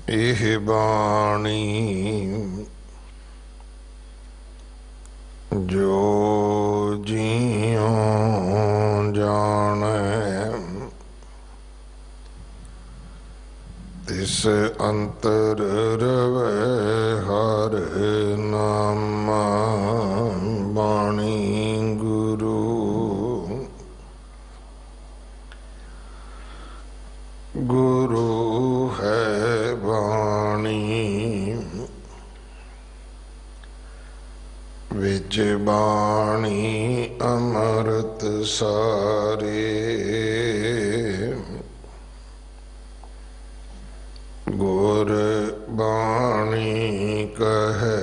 एह बाणी जो जियों जाने तिस अंतर रवे हर नामा बाणी गुरु। गुरु है बाणी विच बाणी अमृत सारे। गुर बाणी कहे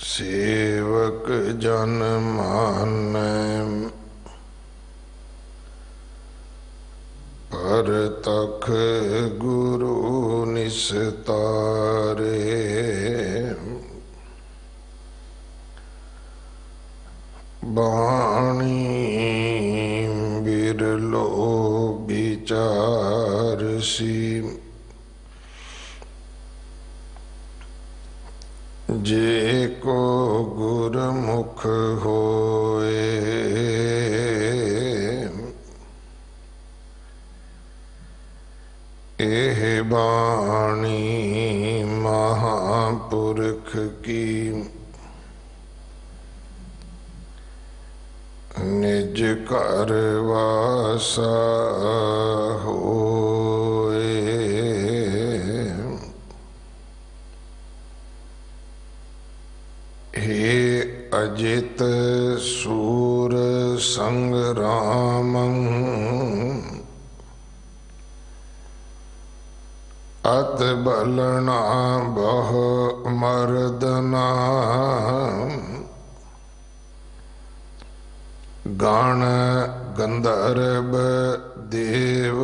सेवक जन मानै पर तख गुरु निस्तारे। बाणी बिरलो विचारसी जे को गुरमुख होए। एह बाणी महापुरख की निज कर वासा होए। हे अजित सूर संग्रामं अत बलना बह मर्दना। गण गंधर्व देव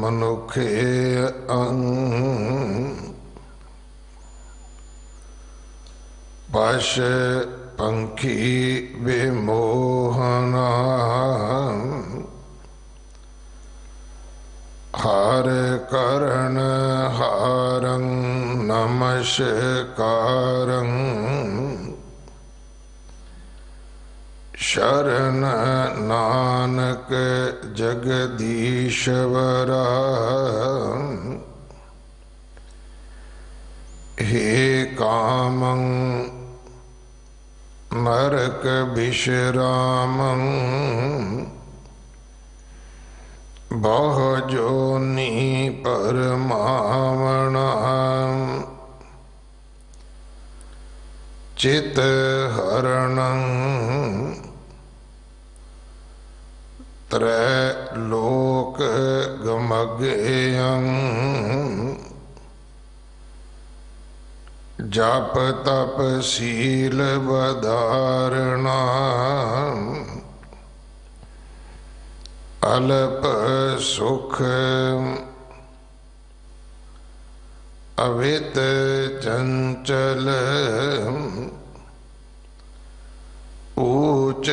मनुखे अंग पश पंखी विमोहना। हर करण हारं नमस्कारं शरण नानक जगदीश्वरा। हे कामं नरक विश्रामं बहु जोनि परमावणा। चित हरणं त्रैलोक गमगेयं जप तप शील बधारणा। अल्प सुख अवित चंचल ऊच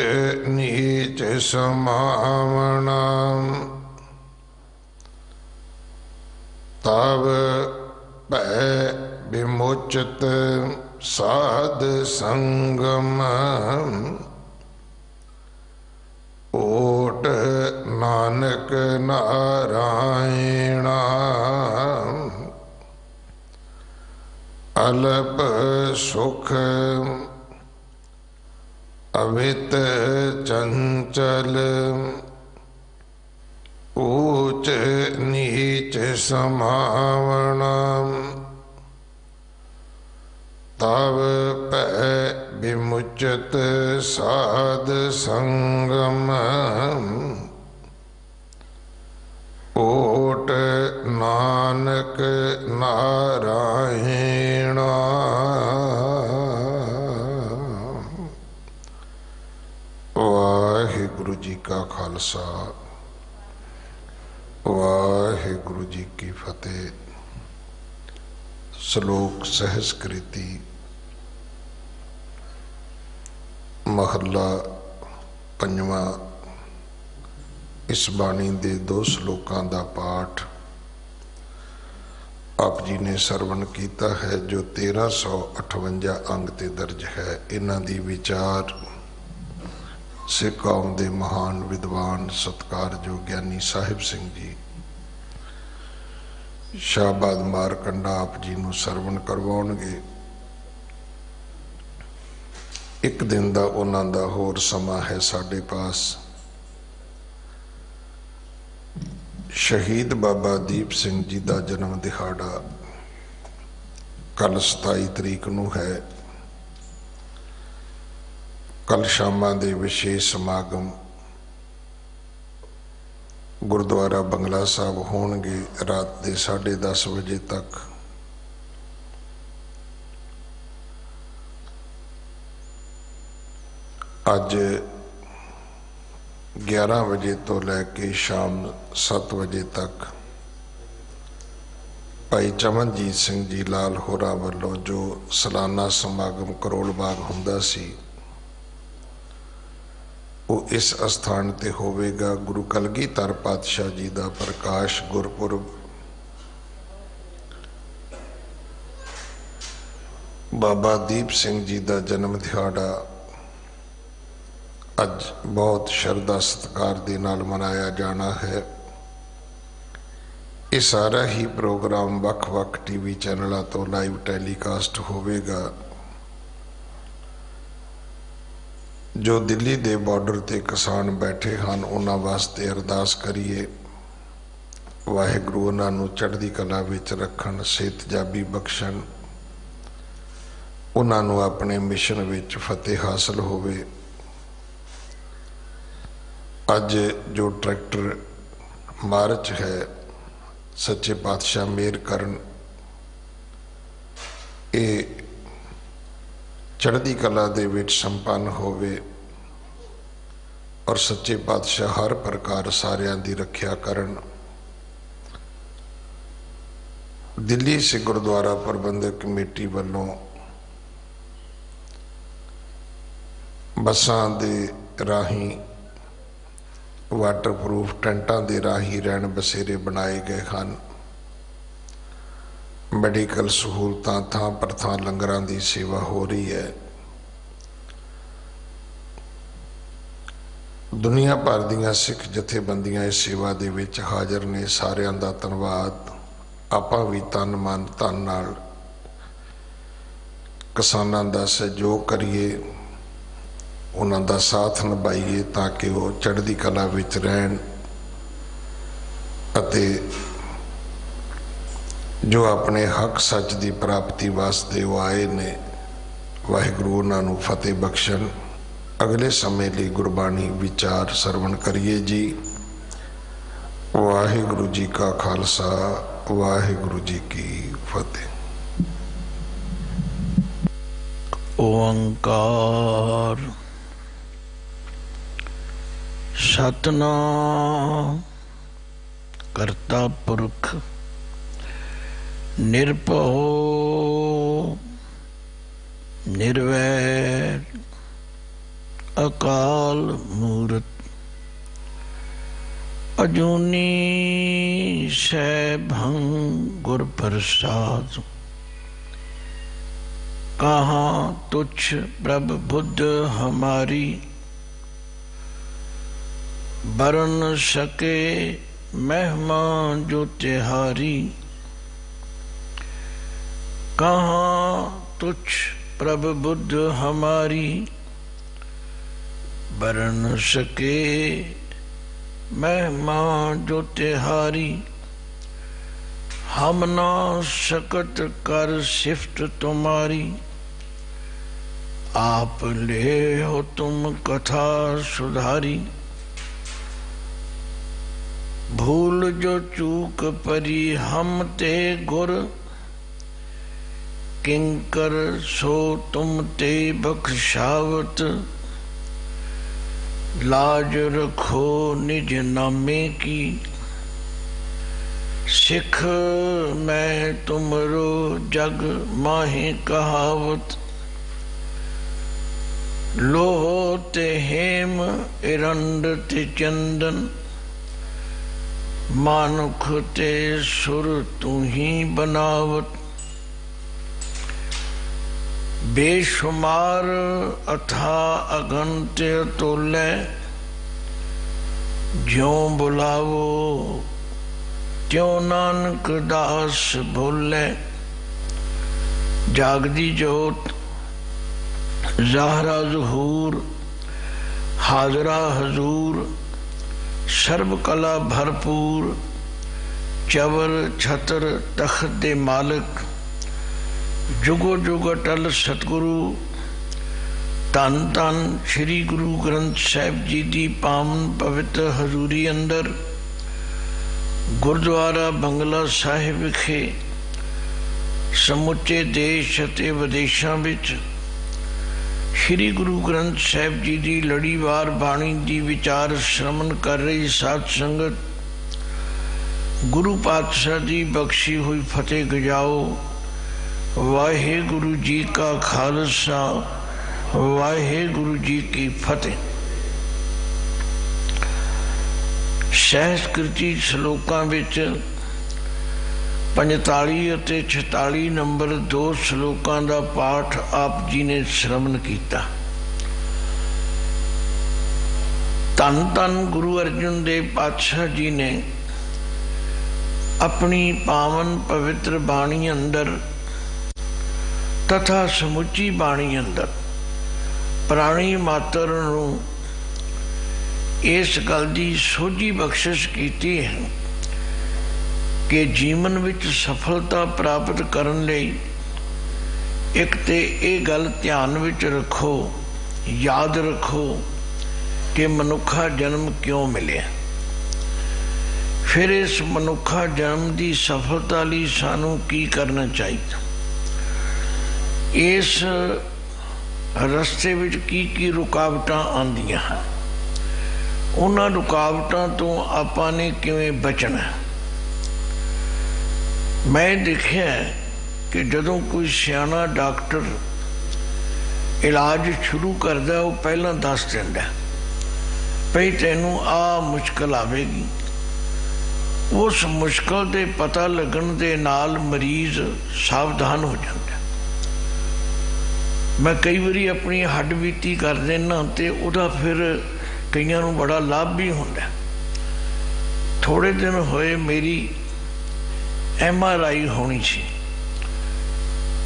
नीच समावना। तब भय विमुचित साध संगम ओट नानक नारायणा। अल्प सुख अवित चंचल ऊच नीच समावना। तब पै विमुचित साध संगम ओट नानक नारायणा। वाहिगुरु जी का खालसा वाहिगुरु जी की फतेह। श्लोक सहस्कृति महला पंजवा। इस बाणी दे 2 श्लोकां दा पाठ आप जी ने सरवण किया है, जो 1358 अंग ते दर्ज है। इन्हां दी विचार सिख कौम दे महान विद्वान सत्कारयोग ज्ञानी साहिब सिंह जी शाहबाद मारकंडा आप जी नूं सरवण करवाउणगे। एक दिन दा उन्हां दा होर समा है साडे पास। शहीद बाबा दीप सिंह जी का जन्म दिहाड़ा कल 27 तरीक नूं है। कल शामां दे विशेष समागम गुरुद्वारा बंगला साहब होणगे रात के 10:30 बजे तक। अज 11 बजे तो लैके शाम 7 बजे तक भाई चमनजीत सिंह जी लाल होरा वालों जो सालाना समागम करोल बाग हुंदा सी, वो इस स्थान ते होवेगा। गुरु कलगीधर पातशाह जी का प्रकाश गुरपुरब बाबा दीप सिंह जी का जन्म दिहाड़ा अज बहुत श्रद्धा सत्कार दे नाल मनाया जाना है। ये सारा ही प्रोग्राम वख-वख टीवी चैनलों तो लाइव टैलीकास्ट होवेगा। जो दिल्ली दे बॉर्डर ते किसान बैठे हैं उन्हां वास्ते अरदास करिए, वाहिगुरू उन्हां नूं चढ़दी कला विच रखण, सेहतयाबी बख्शण, उन्हां नूं अपने मिशन विच फतेह हासिल होवे। अज जो ट्रैक्टर मार्च है सच्चे पातशाह मेहर करन, ये चढ़दी कला दे विच संपन्न होवे और सच्चे पातशाह हर प्रकार सारियां दी रखिया करन। दिल्ली से गुरुद्वारा प्रबंधक कमेटी वालों बसां दे राही वाटरप्रूफ टेंटां दे राही रहन बसेरे बनाए गए हैं। मैडिकल सहूलतां थां पर थां लंगरां दी सेवा हो रही है। दुनिया भर दीआं सिख जथेबंदियां इस सेवा दे विच हाज़र ने। सारियां दा धन्नवाद। आपां भी तन मन धन नाल किसानां दा सहयोग करिए, उन्हां दा साथ निभाइए ताकि वो चढ़दी कला विच रहन अते जो अपने हक सच की प्राप्ति वास्ते वो आए ने, वाहिगुरू उन्हां नूं फतेह बख्शण। अगले समय लिए गुरबाणी विचार सरवण करिए जी। वाहिगुरू जी का खालसा, वाहिगुरू जी की फतेह। ओंकार सतनाम करता पुरख निर्भव निर्वैर अकाल मूरत अजूनी सैभं गुर प्रसाद। कहाँ तुच्छ प्रभ बुद्ध हमारी, बरन सके महिमा जो तिहारी। कहाँ तुच्छ प्रभ बुद्ध हमारी, बरन सके महिमा जो तिहारी। हम ना सकत कर सिफत तुम्हारी, आप ले हो तुम कथा सुधारी। भूल जो चूक परी हम ते गुर, किंकर सो तुम ते बख्शावत। लाज रखो निज नामे की, सिख मैं तुमरो जग माहे कहावत। लोहो ते हेम इरंड ते चंदन, मानुख ते सुर तू ही बनावत, बेशुमार अथा अगंत तोले, ज्यों बुलावो त्यों नानक दास भोले। जागदी जोत ज़ाहरा ज़हूर, हाजरा हजूर, सर्ब कला भरपूर, चवर छतर तख्त दे मालिक, जुगो जुग अटल सतगुरु। धन धन श्री गुरु ग्रंथ साहिब जी दी पावन पवित्र हजूरी अंदर गुरुद्वारा बंगला साहिब विखे समुचे देश अते विदेशों विच श्री गुरु ग्रंथ साहिब जी की लड़ीवार बाणी की विचार श्रवण कर रही साध संगत, गुरु पातशाह की बख्शी हुई फतेह गजाओ। वाहेगुरु जी का खालसा, वाहेगुरु जी की फतेह। सहस्कृति श्लोकां विच 45 ਅਤੇ 46 नंबर 2 श्लोकां का पाठ आप जी ने श्रवण किया। धन धन गुरु अर्जन देव पातशाह जी ने अपनी पावन पवित्र बाणी अंदर तथा समुची बाणी अंदर प्राणी मात्र नूं इस गल की सोझी बख्शिश की है कि जीवन विच सफलता प्राप्त करन लई एक ते ये गल ध्यान विच रखो, याद रखो कि मनुखा जन्म क्यों मिले। फिर इस मनुखा जन्म की सफलता लई सानू की करना चाहिए, इस रस्ते विच की रुकावटां आंदियां हैं, उन्हां रुकावटां तो आपां ने किवें बचना। मैं देखिया कि जदों कोई सियाना डॉक्टर इलाज शुरू करता वो पहला दस दिंदा भई तैनूं आ मुश्किल आवेगी। उस मुश्किल के पता लगन दे नाल मरीज सावधान हो जाता। मैं कई बारी अपनी हड्ड बीती कर देना तो उहदा फिर कईयां नूं बड़ा लाभ भी होंदा। थोड़े दिन होए मेरी MRI होनी सी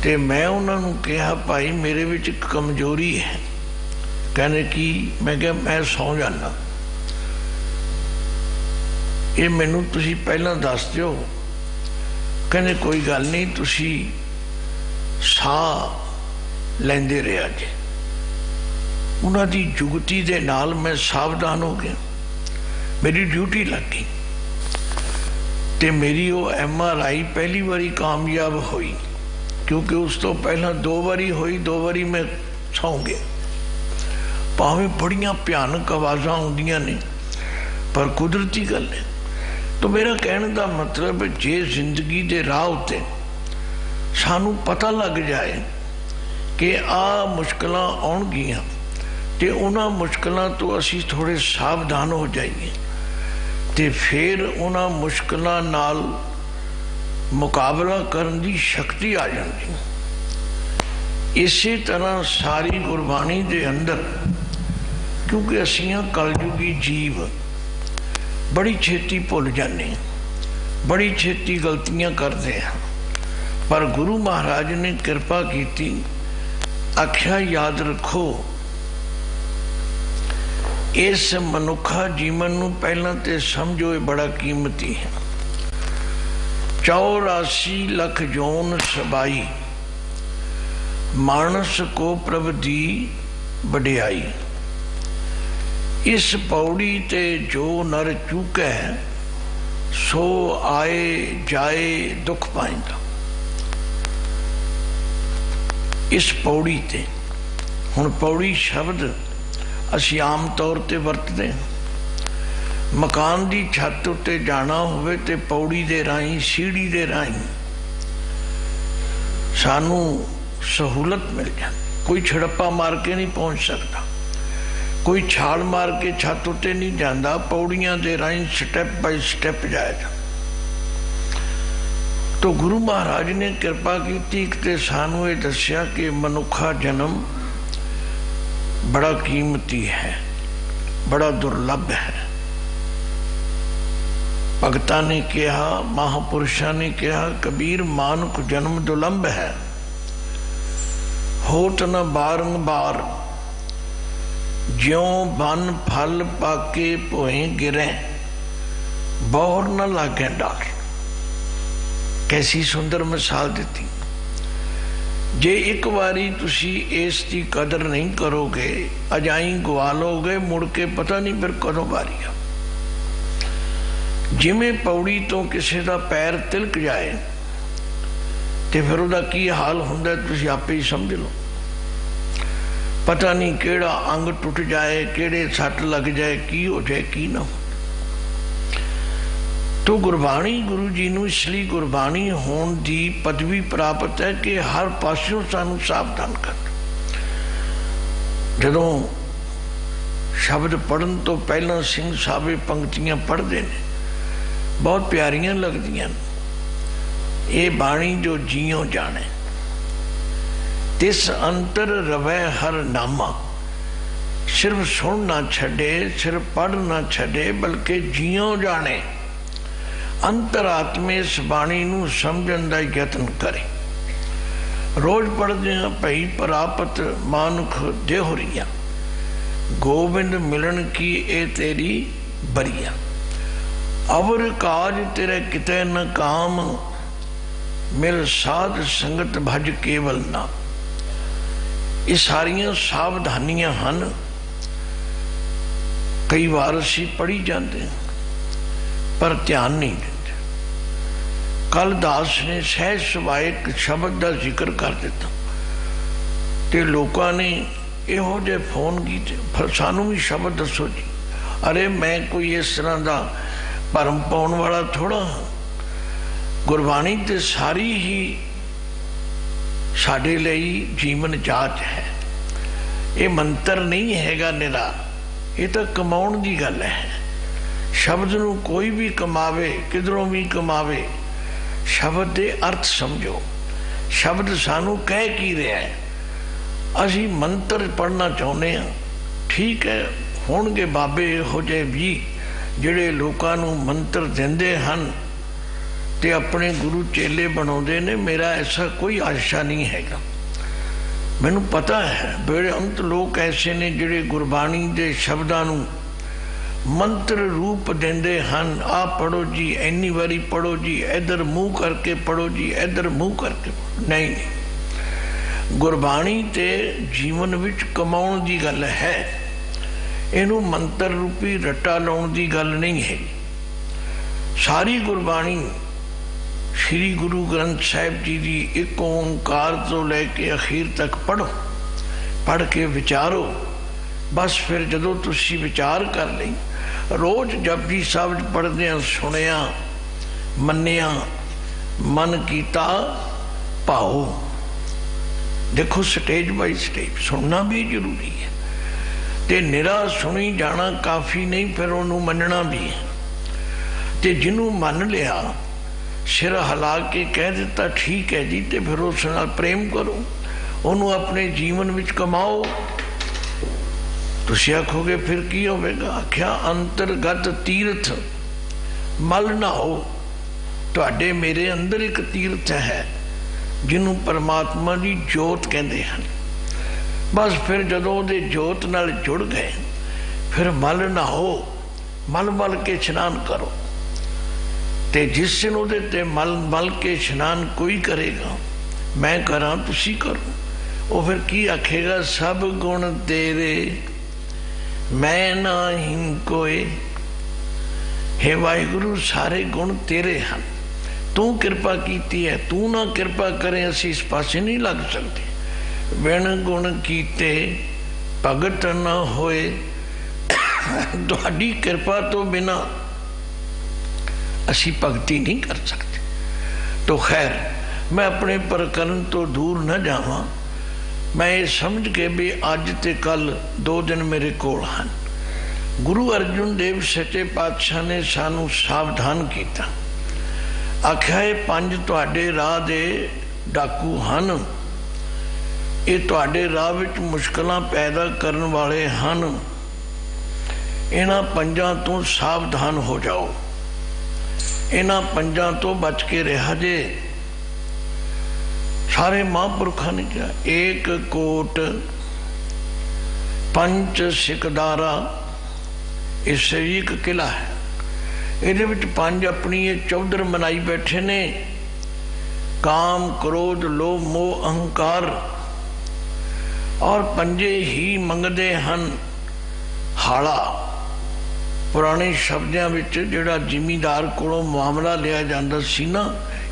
ते मैं उन्होंने कहा भाई मेरे विच कमजोरी है। कहने की मैं क्या मैं सौ जाना, ये मैनू तुसी पहला दस दिओ। कहने कोई गल नहीं, तुसी साह लैंदे रहा जे। उन्हां दी जुगती दे नाल मैं सावधान हो गया, मेरी ड्यूटी लग गई ते मेरी वो MRI पहली बारी कामयाब हुई, क्योंकि उस तो पहला 2 बारी हुई, 2 बारी मैं सौ गया। भावें बड़ियां भयानक आवाज़ां आउंदियां ने पर कुदरती गल है। तो मेरा कहने का मतलब जे जिंदगी के राह उत्ते सानू पता लग जाए कि आ मुश्किलां आउणगियां ते उन्हां मुश्किलां तो असीं थोड़े सावधान हो जाइए ते फिर उन्हां मुश्किलां नाल मुकाबला करन दी शक्ति आ जाती। इसी तरह सारी गुरबाणी दे अंदर, क्योंकि असीं कलयुगी जीव बड़ी छेती भुल जाने, बड़ी छेती गलतियां करते हैं, पर गुरु महाराज ने कृपा की, आख्या याद रखो इस मनुखा जीवन नूं पहला ते समझो ये बड़ा कीमती है। 84 लख जोन सबाई, मानस को प्रभ दी वडियाई। इस पौड़ी ते जो नर चूकै, सो आए जाए दुख पाइंदा। इस पौड़ी ते हुण पौड़ी शब्द असी आम तौर पर वरतते हैं। मकान की छत उत्ते जाना होवे ते पौड़ी दे राही, सीढ़ी दे राही सानू सहूलत मिल जाती, कोई छड़प्पा मार के नहीं पहुँच सकता। कोई छाल मार के छत उत्ते नहीं जाता, पौड़ियां दे राही स्टैप बाय स्टैप जाएगा। तो गुरु महाराज ने कृपा की ते सानू ये दसिया कि मनुखा जन्म बड़ा कीमती है, बड़ा दुर्लभ है। भगतां ने कहा, महापुरुषों ने कहा, कबीर मानुख जन्म दुर्लभ है, होत न बारंबार, ज्यों बन फल पाके भोए गिरे, बौर न लागे डार। कैसी सुंदर मिसाल दी। जे एक बारी तुसी इस दी कदर नहीं करोगे, अजाई गवा लोगे, मुड़ के पता नहीं फिर कदों बारी आ। जिमें पौड़ी तो किसी का पैर तिलक जाए तो फिर उसका की हाल होंदा तुसी आपे ही समझ लो। पता नहीं केड़ा अंग टुट जाए, केड़े सट लग जाए, की हो जाए की ना हो। तो गुरबाणी गुरु जी नूं इसलिए गुरबाणी होण दी पदवी प्राप्त है कि हर पासों सानू सावधान कर। जदों शब्द पढ़न तो पहला सिंह साहब पंक्तियां पढ़ते हैं, बहुत प्यारियां लगदियां। ये बाणी जो जियो जाने, तिस अंतर रवै हर नामा। सिर्फ सुन ना छड़े, सिर्फ पढ़ ना छड़े, बल्कि जियो जाने। अंतरात्मे इस बाणी नूं समझण दा यतन करे। रोज पढ़दे हां, भई प्रापत मानुख देहुरिया, गोबिंद मिलन की ए तेरी बरिया। अवर काज तेरे किते न काम, मिल साध संगत भज केवल ना। ये सारियां सावधानियां हन, कई बार असीं पढ़ी जाते हैं पर ध्यान नहीं देते। कल दास ने सहज सुभाए शब्द का जिक्र कर दिता ते लोगों ने इहो जे फोन किए, फिर सानू भी शब्द दसो जी। अरे मैं कोई इस तरह का भरम पाउण वाला थोड़ा हाँ। गुरबाणी ते सारी ही साडे लई जीवन जाच है। ये मंत्र नहीं हैगा निरा, ये तो कमाउण दी गल है। शब्द नूं कोई भी कमावे, किधरों भी कमावे, शब्द दे अर्थ समझो। शब्द सानू कह की रहा है। असी मंत्र पढ़ना चाहुंदे हां, ठीक है, होणगे बाबे इहो जिहे भी जिहड़े लोकां नूं मंत्र दिंदे हन ते अपने गुरु चेले बनाउंदे ने। मेरा ऐसा कोई आशा नहीं हैगा। मैनू पता है बेअंत लोग ऐसे ने जिहड़े गुरबाणी दे शब्दां नूं मंत्र रूप देंदे हन। आ पढ़ो जी, इन्नी बारी पढ़ो जी, इधर मुंह करके पढ़ो जी, इधर मुंह करके पढ़ो। नहीं नहीं, गुरबाणी ते जीवन विच कमाउण दी गल है। इनू मंत्र रूपी रट्टा लाउण दी गल नहीं है। सारी गुरबाणी श्री गुरु ग्रंथ साहिब जी की एक ओंकार तो लैके अखीर तक पढ़ो, पढ़ के विचारो। बस फिर जदों तुसी विचार कर ली, रोज जपजी साहब पढ़दे सुनिया, मन्निया, मन कीता भाओ। देखो स्टेज बाई स्टेज सुनना भी जरूरी है, ते निरा सुनी जाना काफ़ी नहीं, फिर उन्होंने मनना भी है। ते जिन्हों मन लिया, सिर हिला के कह दिता ठीक है जी, तो फिर उस नाल प्रेम करो, उन्होंने अपने जीवन में कमाओ। तुसीं आखोगे फिर की होवेगा? आख्या अंतरगत तीर्थ मल ना हो। तुहाडे मेरे अंदर एक तीर्थ है जिन्हों परमात्मा की जोत कहते हैं। बस फिर जदों दे जोत नाल जुड़ गए, फिर मल ना हो, मल मल के इशनान करो। ते जिस दिन उहदे ते मल मल के इशनान कोई करेगा, मैं करा तुसी करो, वो फिर की आखेगा? सब गुण तेरे मैं ना ही कोई। हे वाहिगुरु, सारे गुण तेरे हैं, तू कृपा कीती है, तू ना कृपा करे असी इस पासे नहीं लग सकते। बिन गुण कीते भगत न होए, तुहाडी कृपा तो बिना असी भगती नहीं कर सकते। तो खैर, मैं अपने प्रकरण तो दूर न जावां। मैं ये समझ के भी अज ते कल 2 दिन मेरे कोल हैं। गुरु अर्जुन देव सच्चे पातशाह ने सानू सावधान किया, आख्या ये 5 तुहाडे राह दे डाकू हन, ये तुहाडे राह विच मुश्किलां पैदा करन वाले हन, इन्हां 5 तो सावधान हो जाओ, इन्हां 5 तो बच के रहा जे। सारे महापुरखों ने कहा, 1 कोट 5 सिकदारा, इस एक किला है, ये 5 अपनी ये चौधर मनाई बैठे ने, काम क्रोध लोभ मोह अहंकार, और 5 ही मंगते हैं हाला। पुराने शब्दों में जिहड़ा जिमीदार कोलों मामला लिया जाता सी ना,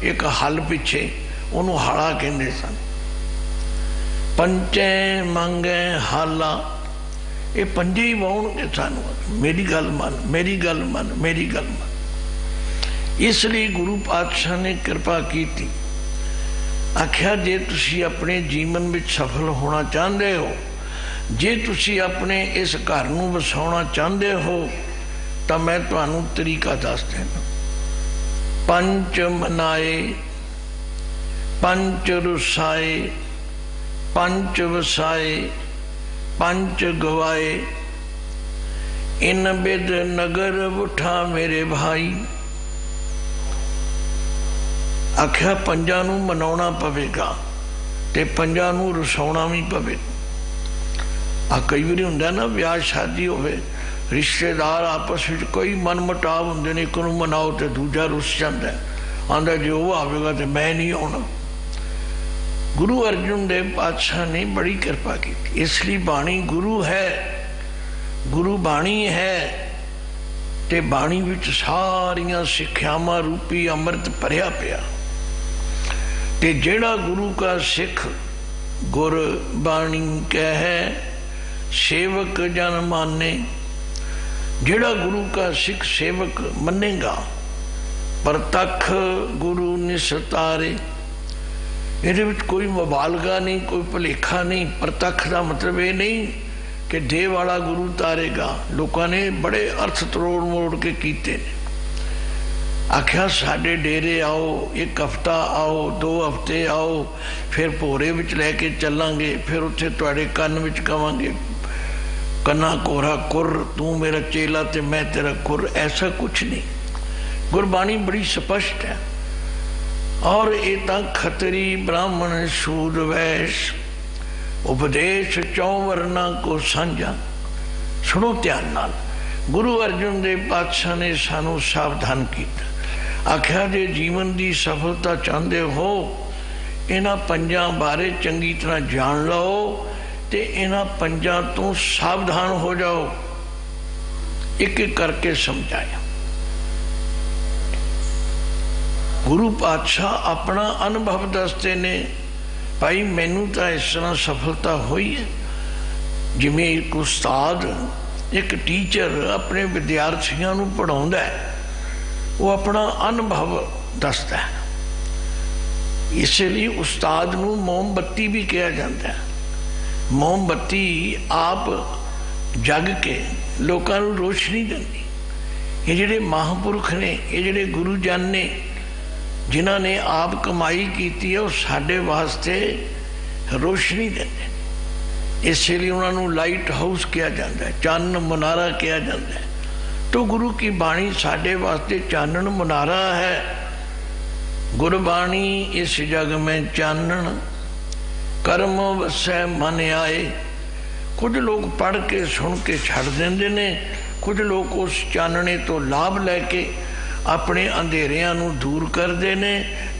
एक हल पिछे उन्होंने हाला कहते सन। 5 मंगे हाला, ये 5 ही वाउणगे सानू, मेरी गल मन, मेरी गल मन, मेरी गल मन। इसलिए गुरु पातशाह ने कृपा की थी, आख्या जे तुसी अपने जीवन में सफल होना चाहते हो, जे तुसी अपने इस घर नूं वसाउणा चाहते हो, तो मैं तुहानू तरीका दस देना। 5 मनाए 5 रुसाए 5 वसाए 5 गवाए, इन बिद नगर उठा मेरे भाई। आख्या 5 नू मनाउणा पवेगा ते 5 नू रसाउणा भी पवेगा। कई बार हुंदा ना, ब्याह शादी होवे, रिश्तेदार आपस में कोई मन मुटाव होंगे ने, एक नूं मनाओ तो दूजा रुस जाता है, आंदा जो वो आवेगा तो मैं नहीं आना। गुरु अर्जुन देव पातशाह ने बड़ी कृपा की, इसलिए बाणी गुरु है, गुरु बाणी है, ते बाणी विच सारियां सिक्ख्यावां रूपी अमृत भरिया पिया। ते जेड़ा गुरु का सिख गुर बाणी कह सेवक जन माने, जेड़ा गुरु का सिख सेवक मनेगा, परतख गुरु निस्तारे। ये कोई मुबालगा नहीं, कोई भुलेखा नहीं। परतख का मतलब ये नहीं कि दे वाला गुरु तारेगा। लोगों ने बड़े अर्थ तरोड़ मोड़ के कीते ने। आख्या साडे डेरे आओ, 1 हफ्ता आओ, 2 हफ्ते आओ, फिर भोरे विच लैके चलांगे, फिर उत्थे तुहाडे कन्न विच कवांगे कन्ना कोरा कुर, तू मेरा चेला ते मैं तेरा कुर। ऐसा कुछ नहीं, गुरबाणी बड़ी स्पष्ट है। और ये तो खतरी ब्राह्मण शूद वैश्य उपदेश 4 वर्णा को साझा। सुनो ध्यान नाल, गुरु अर्जुन देव पातशाह ने सानू सावधान किया, आख्या जे जीवन की सफलता चाहते हो, इन्हां 5 बारे चंगी तरह जान लो ते इन्हां 5 तो सावधान हो जाओ। एक एक करके समझाया। गुरु पातशाह अपना अनुभव दसते ने, भाई मैनू तो इस तरह सफलता हुई है, जिमें एक उस्ताद, एक टीचर अपने विद्यार्थियों को पढ़ाउंदा है, वो अपना अनुभव दसदा है। इसलिए उस्ताद नूं मोमबत्ती भी कहा जाता है। मोमबत्ती आप जग के लोगों को रोशनी देती। ये जिहड़े महापुरुख ने, ये जिहड़े गुरुजन ने, जिन्हां ने आप कमाई की है, वो साडे वास्ते रोशनी देते। इसलिए उन्होंने लाइट हाउस कहा जाता है, चानन मुनारा कहा जाता है। तो गुरु की बाणी साडे वास्ते चानन मुनारा है। गुरबाणी इस जग में चानन, कर्म वसै मन आए। कुछ लोग पढ़ के सुन के छड़ देंदे ने, कुछ लोग उस चानने तो लाभ लैके अपने अंधेरियां नूं दूर करते ने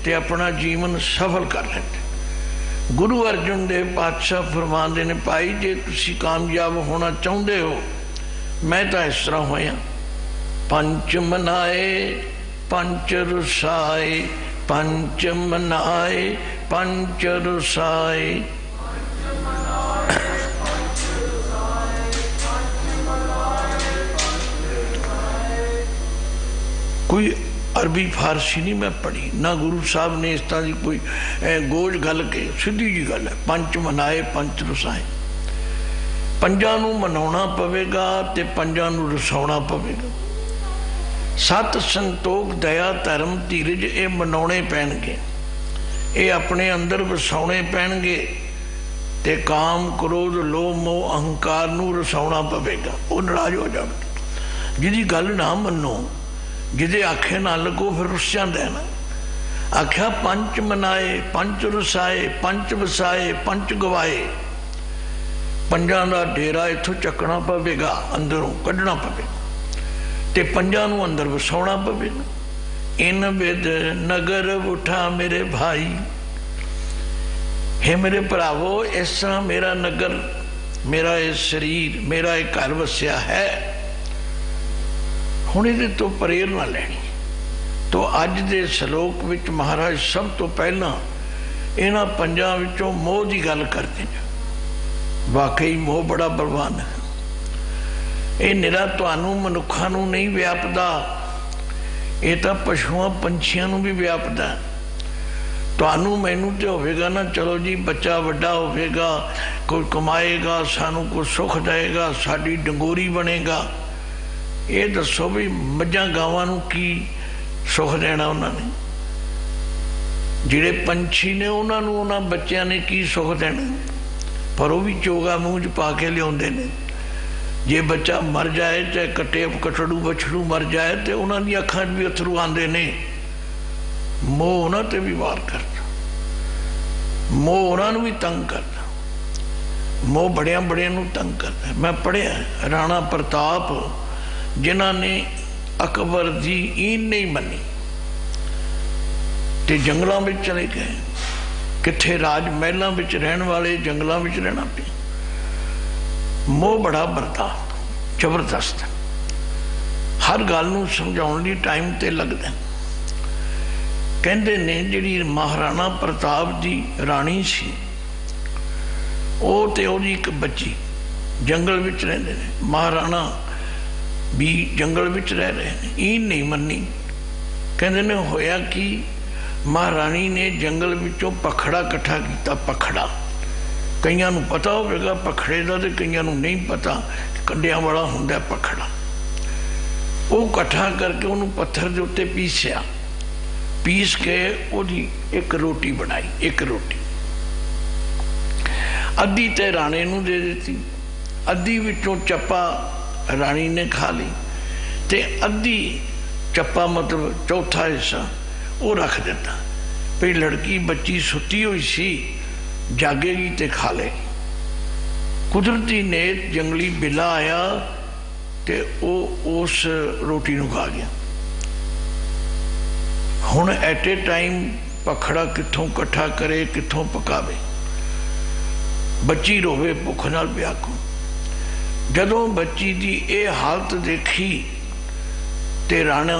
ते अपना जीवन सफल कर लेते। गुरु अर्जुन देव पातशाह फरमाते ने, भाई जे तुसी कामयाब होना चाहते हो, मैं तो इस तरह होया। 5 मनाए 5 रुसाए 5 मनाए 5 रुसाए। कोई अरबी फारसी नहीं मैं पढ़ी, ना गुरु साहब ने इस तरह की कोई गोज गल के, सीधी जी गल है, पंच मनाए पंच रसाए। पंजां नूं मनाउणा पवेगा ते पंजां नूं रसाउणा पवेगा। सत संतोख दया धर्म धीरज ये मनाउणे पैणगे, ये अपने अंदर वसाउणे पैणगे ते काम क्रोध लोभ मोह अहंकार नूं रसाउणा पवेगा। वो नाराज हो जावे। जिहदी गल ना मनो, जिहदे आखे ना लगो, फिर रुस जांदा है ना। आख्या पंच मनाए पंच रसाए पंच वसाए पंच गवाए। पंजां दा डेरा इत्थों चकना पवेगा, अंदरों कढ़ना पवेगा ते पंजां नूं अंदर वसाउणा पवेगा। इन विद नगर उठा मेरे भाई, हे मेरे भरावो, इस तरह मेरा नगर, मेरा ये शरीर, मेरा ये घर वसिया है। हुण इहदे तो प्रेरणा लैनी। तो अज दे श्लोक विच महाराज सब तो पहला इन्हां पंजां विचों मोह की गल करते हैं। वाकई मोह बड़ा बलवान है। ये निरा तुहानूं मनुखां नूं नहीं व्यापदा, ये तो पशुआं पंछियां नूं भी व्यापदा। तुहानूं मैनूं ते होवेगा ना, चलो जी बच्चा वड्डा होवेगा, कोई कमाएगा, सानूं कोई सुख देगा, साडी डंगोरी बनेगा। ये दसो भी मझां गावां नूं की सुख देना उन्होंने? जिहड़े पंछी ने उन्होंने उन्होंने बच्चों ने की सुख देना? पर वो भी चोगा मूँह च पा के लियाउंदे ने। जे बच्चा मर जाए, चाहे कटे कटड़ू बछड़ू मर जाए, तो उन्होंने अखां भी अथरू आते ने। मोह उन्होंने ते भी वार करता, मोह उन्होंने भी तंग करता, मोह बड़िया बड़िया नूं तंग करता। मैं पढ़िया राणा प्रताप जिन्होंने अकबर की ईन नहीं मनी ते जंगलों में चले गए। किथे राज महलों में रहन वाले जंगलों में रहना पे। मोह बड़ा बरता जबरदस्त, हर गल नूं समझाउण लई टाइम ते लगदा। कहंदे ने जिहड़ी महाराणा प्रताप दी राणी सी, वो ते ओहदी एक बच्ची जंगल विच रहिंदे ने। महाराणा भी जंगल विच रह रहे हैं, ईन नहीं मनी। कहंदे ने होया कि महाराणी ने जंगल विचों पखड़ा इकट्ठा किया। पखड़ा कईयां नूं पता होगा पखड़े का, तो कईयां नूं नहीं पता। कंडियां वाला हुंदा पखड़ा। वो इकट्ठा करके उन्होंने पत्थर के उत्ते पीसिया, पीस के ओदी एक रोटी बनाई। एक रोटी अद्धी ते राणे नूं दे दी, अद्धी विचों चप्पा राणी ने खा ली, ते अद्धी चप्पा मतलब चौथा हिस्सा वो रख दिता। भाई लड़की बच्ची सुती हुई सी, जागेगी तो खा लेगी। कुदरती नेत जंगली बिला आया ते वो उस रोटी नूं खा गया। हुण एट ए टाइम पखड़ा कित्थों इकट्ठा करे, कित्थों पकावे? बच्ची रोवे भुख नाल प्याकू। जदों बच्ची की यह हालत देखी ते राणा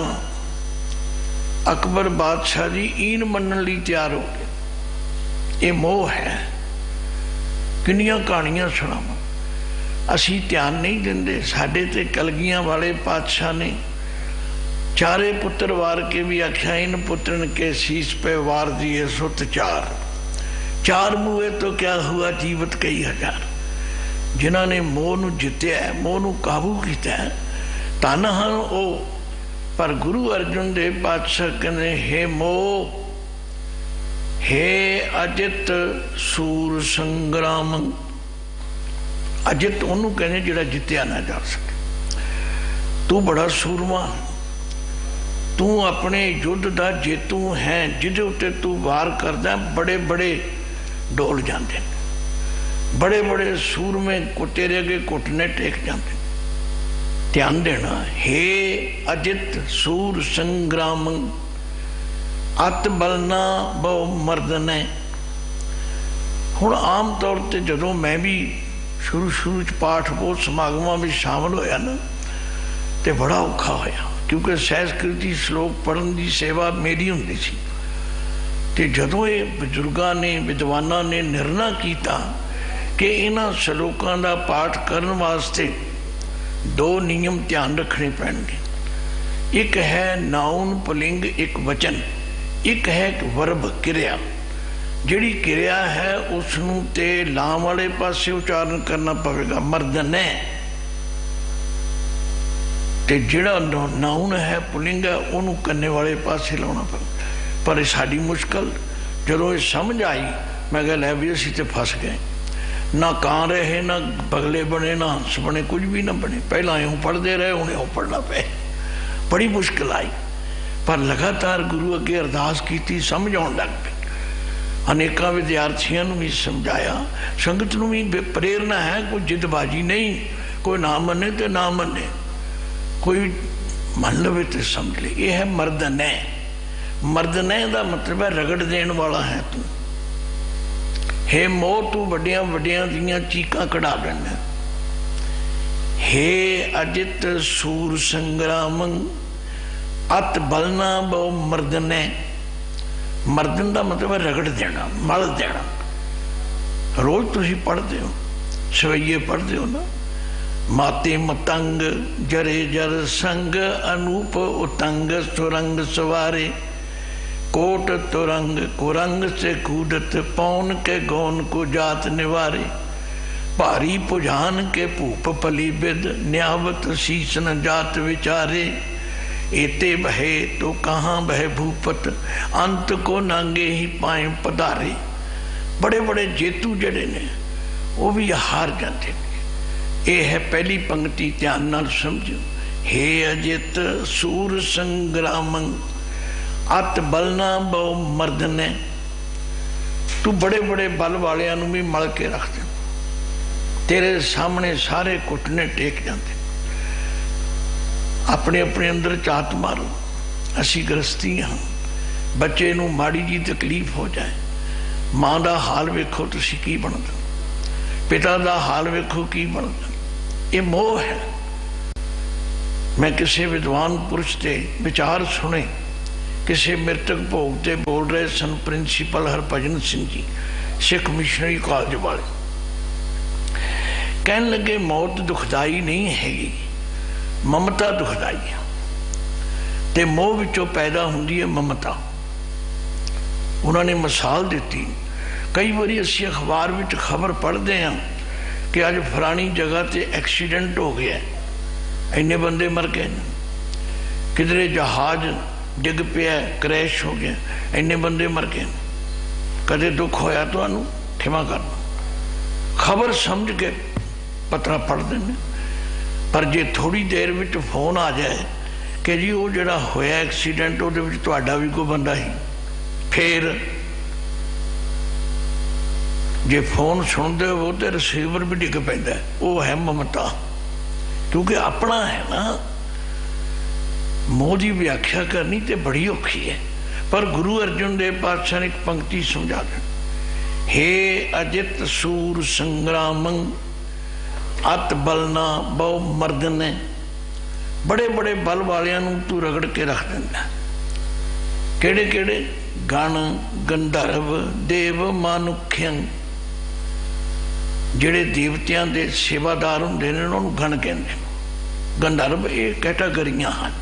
अकबर बादशाह जी ईन मनन लई तैयार हो गए। ये मोह है। किन्नियां कहानियां सुणावां, असी ध्यान नहीं देंदे। साडे ते कलगियां वाले पातशाह ने चारे पुत्र वार के भी आख्या, इन पुत्रन के शीश पे वार दिए सुत चार। चार मुए तो क्या हुआ जीवत कई हजार। जिन्हों ने मोह नूं जित्या है, मोह नूं काबू किया है, धन हन वो। पर गुरु अर्जुन देव पातशाह कहते, हे मोह, हे अजित सूर संग्राम। अजित उन्होंने कहने जिहड़ा जित्या ना जा सके। तू बड़ा सूरमा, तू अपने युद्ध का जेतू है। जिहदे उत्ते तू वार करदा, बड़े बड़े डोल जाते हैं, बड़े बड़े सूरमे को तेरे अगे घुटने टेक जाते। ध्यान देना, हे अजित सूर संग्राम, अत बलना बहु मर्दन है। हुण आम तौर पर जदों मैं भी शुरू पाठ बहुत समागमां में शामिल होया ना, तो बड़ा औखा होया, क्योंकि संस्कृति श्लोक पढ़न की सेवा मेरी हुंदी सी। ते जदों ये बजुर्गों ने विद्वानों ने निर्णय किया कि इन्हां श्लोकां दा पाठ करन वास्ते दो नियम ध्यान रखने पैणगे। एक है नाउन पुलिंग, एक वचन, एक है वर्ब क्रिया। जिहड़ी क्रिया है उसनूं ते लाम वाले पासे उच्चारण करना पवेगा, मर्दन है। ते जिहड़ा नाउन है पुलिंग है उन्होंने कन्ने वाले पासे लाना पवेगा। पर साडी मुश्किल जदों ये समझ आई, मैं कहा लै भी असीं ते फस गए। ना कां रहे, ना बगले बने, ना हंस बने, कुछ भी ना बने। पहला यूँ पढ़ते रहे, हूँ यूँ पढ़ना पे, बड़ी मुश्किल आई। पर लगातार गुरु अगे अरदास की, समझ आउण लग पई। अनेकों विद्यार्थियों भी समझाया, संगत नूं भी प्रेरणा है, कोई जिदबाजी नहीं। कोई ना मने तो ना मने, कोई मन लवे तो समझ ले। यह है मर्दने। मर्दने का मतलब है रगड़ देण वाला है तू। हे मोह तू वड्डिया वड्डिया दियां चीकां कढ़ा देना। हे अजित सूर संग्राम अत बलना बहु मर्दने। मर्दन का मतलब है रगड़ देना, मल देना। रोज तुसी पढ़ते हो, सवैये पढ़ते हो ना, माते मतंग जरे जर संग अनूप उतंग सुरंग सवारे। कोट तुरंग कुरंग से कूदत पौन के गौन को जात निवारे। भारी पुजान के भूप पली बिद न्यावत शीस न जात विचारे। एते बहे तो कहाँ बह भूपत अंत को नांगे ही पाए पधारे। बड़े बड़े जेतू जड़े ने वो भी हार जाते हैं। यह है पहली पंक्ति, ध्यान नाल समझो। हे अजित सूर संग्राम अत बलना बहु मर्दने। तू बड़े बड़े बल वालियां नूं भी मल के रख दे। तेरे सामने सारे घुटने टेक जाते। अपने अपने अंदर झात मारो। असी गृहस्थी हाँ, बच्चे नूं माड़ी जी तकलीफ हो जाए, माँ का हाल वेखो तुसी की बनदा, पिता का हाल वेखो की बनदा। ये मोह है। मैं किसी विद्वान पुरुष के विचार सुने, किसी मृतक भोग से बोल रहे सन principal Harbhajan Singh ji, Sikh missionary college वाले। कहने लगे मौत दुखदाई नहीं हैगी, ममता दुखदाई है। ते मोह विचों पैदा हुंदी है ममता। उन्होंने मिसाल दी। कई बारी असी अखबार में खबर पढ़ते हैं कि अज फलानी जगह ते एक्सीडेंट हो गया, इन्ने बंदे मर गए, किधरे जहाज डिग पिया, क्रैश हो गया, इन्ने बंदे मर गए। कदे दुख होया तो क्षमा करना, खबर समझ के पत्र पढ़ देने। पर जे थोड़ी देर में फोन आ जाए कि जी वो जड़ा होया एक्सीडेंट वो भी कोई बंदा ही, फिर जे फोन सुनते हो तो रिसीवर भी डिग पैंदा। वो है ममता, क्योंकि अपना है ना। मोह की व्याख्या करनी तो बड़ी औखी है। पर गुरु अर्जुन देव पातशाह ने एक पंक्ति समझा दी। हे अजित सूर संग्राम अत बलना बहु मर्दने। बड़े बड़े बल वालियां तू रगड़ के रख देंदा। केड़े केड़े? गण गंधर्व देव मानुख्यं। जिहड़े देवतियां दे सेवादार हुंदे ने उन्होंने गण कहंदे। गंधर्व ये कैटागरियां हैं।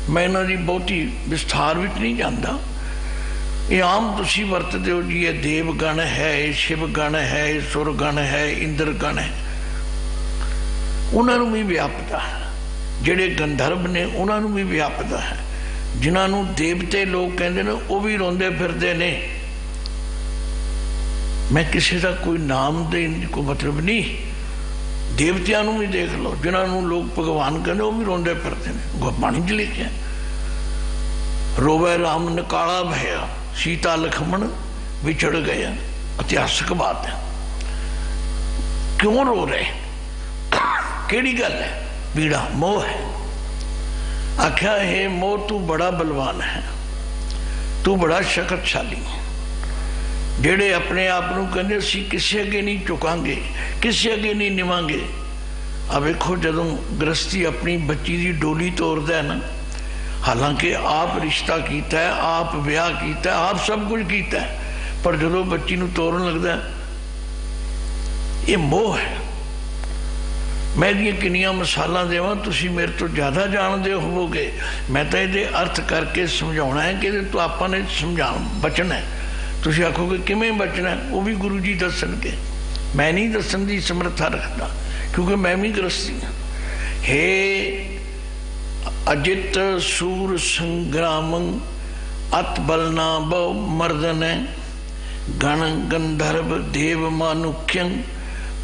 मैं इन्हां दी बहुती विस्तार विच नहीं जांदा। ये आम तुसी वरतदे हो जी, ये देवगण है, ये शिवगण है, ये सुरगण है, इंद्रगण है। उन्होंने भी व्यापता है। जिहड़े गंधर्व ने उन्होंने भी व्यापता है। जिन्होंने देवते लोग कहते हैं वो भी रोंदे फिरते ने। मैं किसी का कोई नाम देने को मतलब नहीं। देवतियां भी देख लो, जिन्होंने लोग भगवान कहते वो भी रोंदे फिरते हैं। गुरबाणी च लिखिया, रोवे राम निकाला भया, सीता लक्ष्मण विछड़ गया। इतिहासक बात है। क्यों रो रहे? केड़ी गल है? पीड़ा मोह है। आख्या हे मोह तू बड़ा बलवान है, तू बड़ा शक्तिशाली है। जेड़े अपने आप को कहते असी किसी अगे नहीं झुकांगे, किसी अगे नहीं निवांगे। अब वेखो जदों गृहस्थी अपनी बच्ची की डोली तोड़ता है ना, हालांकि आप रिश्ता किया है, आप ब्याह किया है, आप सब कुछ किया है, पर जो बच्ची को तोड़न लगता है, ये मोह है। मैं ये किनिया मिसालां देवां, तुसीं मेरे तो ज़्यादा जानते होवोगे। मैं तो ये अर्थ करके समझाउणा है कि तो आपां ने समझा बचना है। तुसीं आखोगे किवें बचना है, वो भी गुरु जी दसणगे। मैं नहीं दसन की समर्था रखता, क्योंकि मैं भी गृहस्थी हाँ। हे अजित सूर संग्रामं अत बलना बहु मर्दन गण गंधर्व देव मानुख्यं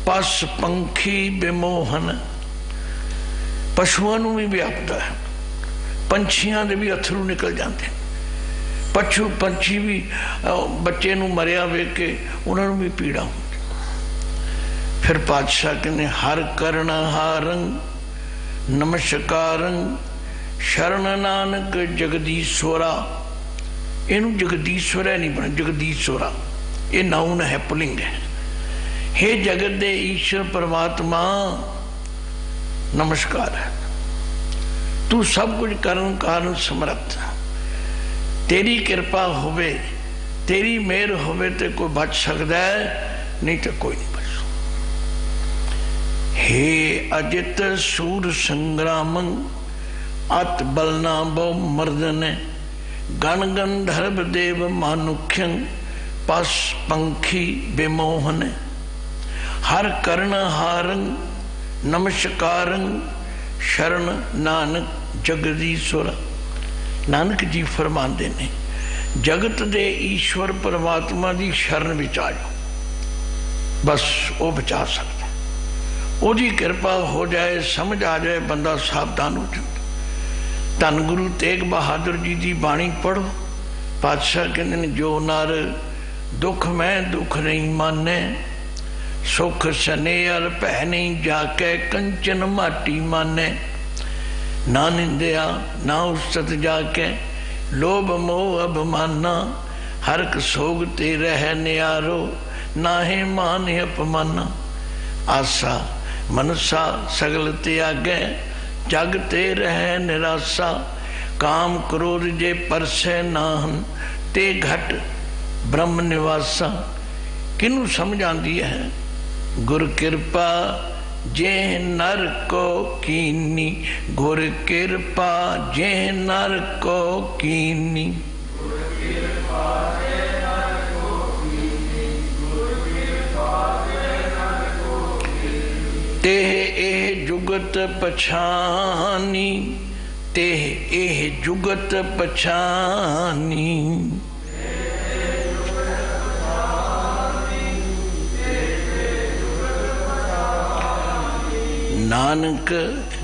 पस पंखी विमोहन। पशुओं भी व्यापता है, पंछियां दे भी अथरू निकल जाते हैं। पंछी भी बच्चे नूं मरिया वेख के उन्होंने भी पीड़ा होती। फिर पातशाह कहने हर करण हारं नमस्कारं शरण नानक जगदीश्वरा। इनू जगदीश्वरा नहीं बना, जगदीश्वरा ये नाउन है, पुलिंग है। हे जगत दे ईश्वर परमात्मा नमस्कार है, तू सब कुछ करन कारण समर्थ। तेरी कृपा होवे, तेरी मेहर होवे तो कोई बच सकता है, नहीं तो कोई नहीं बच। हे अजित सूर संग्रामं अत बलना बहु मर्दन गण गंधर्व देव मानुख्यं पस पंखी विमोहन। हर कर्ण हारं नमस्कारं शरण नानक जगदीश्वर। नानक जी फरमाते ने जगत दे ईश्वर परमात्मा की शरण विच आ जाओ, बस वो बचा सकता। ओदी कृपा हो जाए, समझ आ जाए, बंदा सावधान हो जाता। धन गुरु तेग बहादुर जी की बाणी पढ़ो। पातशाह कहते हैं जो नर दुख मैं दुख नहीं माने, सुख सनेहर भै नहीं जाके कंचन माटी माने। ना निंदिया ना उस्तत जाके लोभ मोह अभिमाना। हरक सोग ते रह नियारो नाहे मान अपमाना। आसा मनसा सगल त्यागे जग ते रह निराशा। काम क्रोध जे परसे नाहन ते घट ब्रह्म निवासा। किनू समझ आती है गुर कृपा जे नर को कीनी। गुर कृपा जे नर को कीनी। तेह एह जुगत पछानी। तेह एह जुगत पछानी। नानक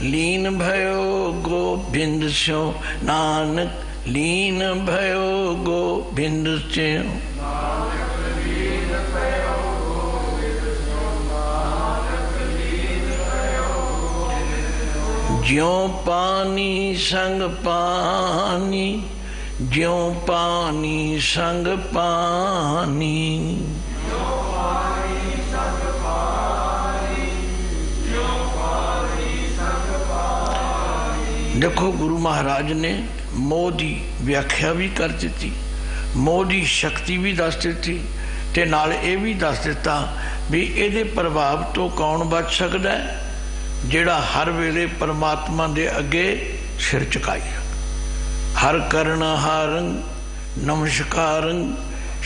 लीन भयो गोबिंद स्यो। नानक लीन भयो गोबिंद स्यो। ज्यों पानी संग पानी। ज्यों पानी संग पानी। देखो गुरु महाराज ने मोह की व्याख्या भी कर दी, मोह की शक्ति भी दस दी, ते नाल ये भी दस दिता भी ये प्रभाव तो कौन बच सकता है, जिहड़ा हर वेले परमात्मा दे अगे सिर झुकाई। हर करण हारं नमस्कारं